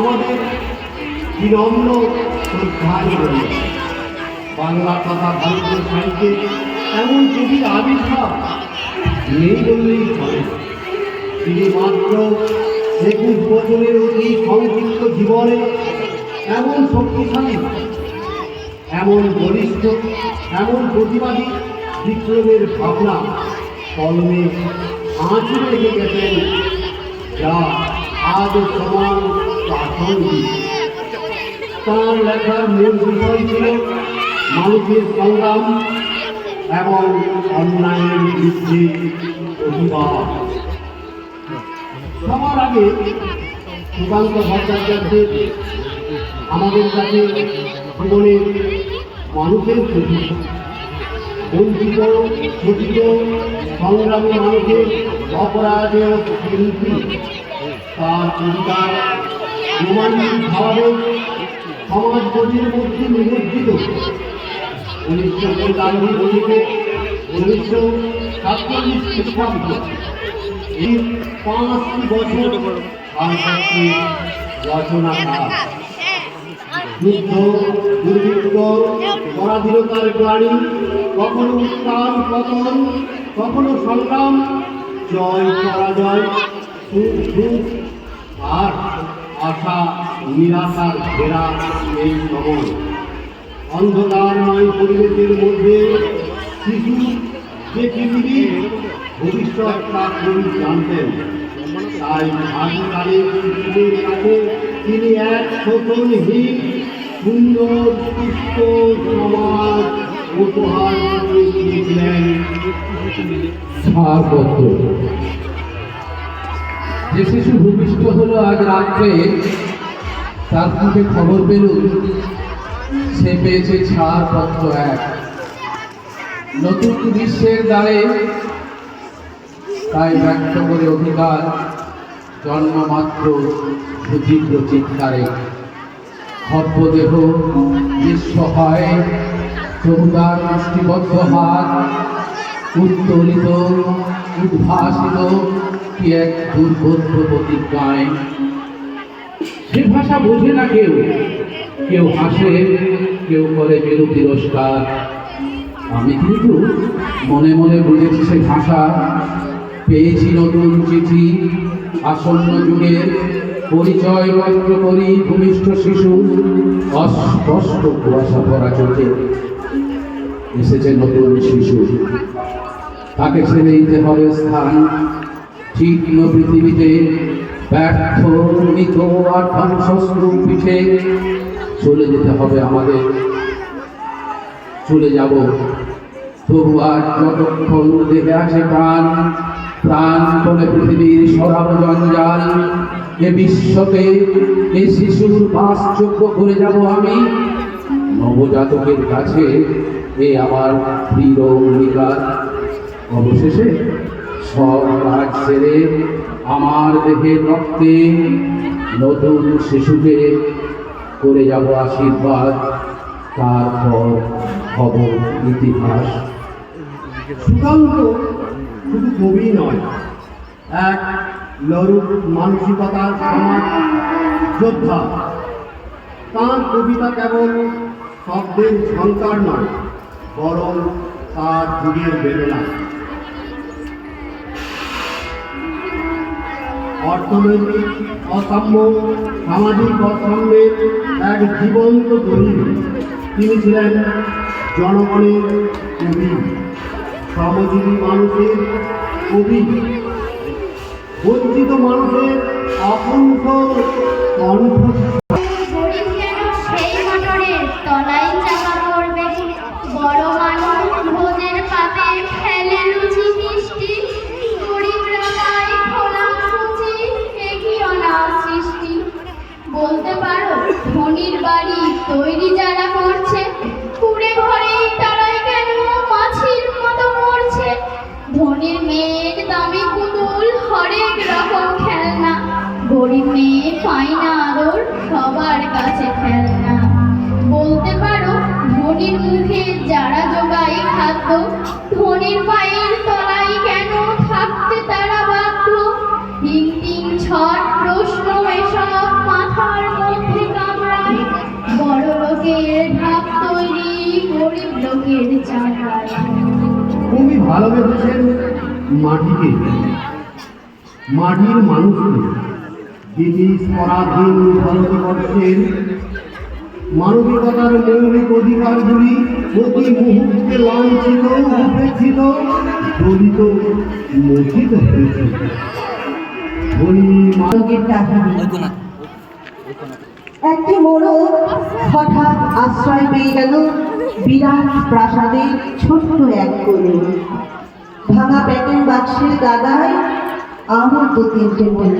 আমাদের বিনম্র শ্রদ্ধায় রইল। বাংলা তথা ভারতীয় সাহিত্যে এমন কবির আবির্ভাব নেই বললেই চলে। তিনি মাত্র 21 বছরের অতি সংক্ষিপ্ত জীবনে এমন শক্তিশালী, এমন বলিষ্ঠ, এমন প্রতিবাদী বিপ্লবের ভাবনা কলমে আঁচড়ে রেখে গেছেন, যা আজ সমান প্রাসঙ্গিক। তাঁর লেখার মূল বিষয় ছিল মানুষের সংগ্রাম এবং অন্যায়ের বিরুদ্ধে প্রতিবাদ। সবার আগে সুকান্ত ভট্টাচার্যের আমাদের কাছে জীবনের মানুষের ছবি, বঞ্চিত শোষিত সংগ্রামী মানুষের অপরাধের শিল্পী। তার কবিতার রোমান্টিক ভাবে সমাজ গতির মধ্যে নিমজ্জিত। 1945 থেকে 1947 খ্রিস্টাব্দ এই 5টি বছর রচনাকার। যুদ্ধ, দুর্ভিক্ষ, পরাধীনতার গ্লানি, কখনো উত্থান পতন, কখনো সংগ্রাম, জয় পরাজয়, সুখ দুঃখ আর আশা নিরাশার ঘেরা এই সময়। অন্ধকারময় পরিবেশের মধ্যে শিশু যে পৃথিবীর ভবিষ্যৎ তা তিনি জানতেন। তাই আদিকালের শিশুদের কাছে তিনি এক শোষণহীন সুন্দর সুস্থ সমাজ উপহার দিয়েছিলেন। ছাড়পত্র। যে শিশু ভূমিষ্ঠ হলো আজ রাত্রে, তার মুখে খবর পেল সে পেয়েছে ছাড়পত্র এক। নতুন বিশ্বের দ্বারে তাই ব্যক্ত করে অধিকার জন্মমাত্র সুতীব্র চিৎকারে। ভব্যদেহ নিঃসহায় চৌদার মুষ্টিবদ্ধ হাত উত্তোলিত উদ্ভাসিত কি এক দুর্বোধ্য প্রতিজ্ঞায়। সে ভাষা বোঝে না কেউ, কেউ হাসে, কেউ করে মেরু তিরস্কার। আমি কিন্তু মনে মনে বুঝেছি সে ভাষা। পেয়েছি নতুন চিঠি, আসন্ন যুগের পরিচয় পত্র করি ভূমিষ্ঠ শিশু। অস্পষ্ট কুয়াশা ভরা চোখে এসেছে নতুন শিশু। তাকে ছেড়ে দিতে হবে স্থান তীক্ষ্ণ পৃথিবীতে, ব্যর্থ মৃত আর ধ্বংসস্তূপ পিঠে। চলে যেতে হবে আমাদের, চলে যাব তবু আর যতক্ষণ দেহে আছে প্রাণ। প্রাণ বলে পৃথিবীর সরাব জঞ্জাল। এ বিশ্বকে এ শিশুর বাসযোগ্য করে যাব আমি। নবজাতকের কাছে এ আমার প্রিয় অঙ্গীকার। অবশেষে সব কাজ ছেড়ে আমার দেহের রক্তে নতুন শিশুকে করে যাব আশীর্বাদ। তারপর হব ইতিহাস। সুকান্ত শুধু কবি নয়, এক লড়ুক মানসিকতার সমাজ যোদ্ধা। তাঁর কবিতা কেবল শব্দের ঝঙ্কার নয়, বরং তার যুগের বেদনা। অর্থনৈতিক অসাম্য, সামাজিক অসাম্যের এক জীবন্ত দলিল। তিনি ছিলেন জনগণের কবি, শ্রমজীবী মানুষের কবি, বঞ্চিত মানুষের অকণ্ঠ কণ্ঠ। বলতে পারো ধনির বাড়ি তৈরি যারা করছে, কুড়ে ঘরেই তারাই কেন মাছির মতো মরছে। ধনির মেয়ের দামি পুতুল, হরেক রকম খেলনা, গরিব মেয়ে পায় না আদর, সবার কাছে খেলনা। বলতে পারো ধনির মুখে যারা জোগায় খাদ্য, ধনির পায়ের তলায় কেন থাকতে তারা বাধ্য। হিংটিং ছট প্রশ্ন এসব মাথার চোখের চাঁদায়। কবি ভালোবেসেছেন মাটিকে, মাটির মানুষকে। ব্রিটিশ পরাধীন ভারতবর্ষের মানবিকতার মৌলিক অধিকারগুলি প্রতি মুহূর্তে লাঞ্ছিত, উপেক্ষিত, দলিত, মোচিত হয়েছে। মানবের কাহিনী। একটি মোড়ক হঠাৎ আশ্রয় পেয়ে গেল বিরাট প্রাসাদের ছোট্ট এক কোণে। ভাঙা প্যাকিং বাক্সের গাদায় আরো 2-3টে বই।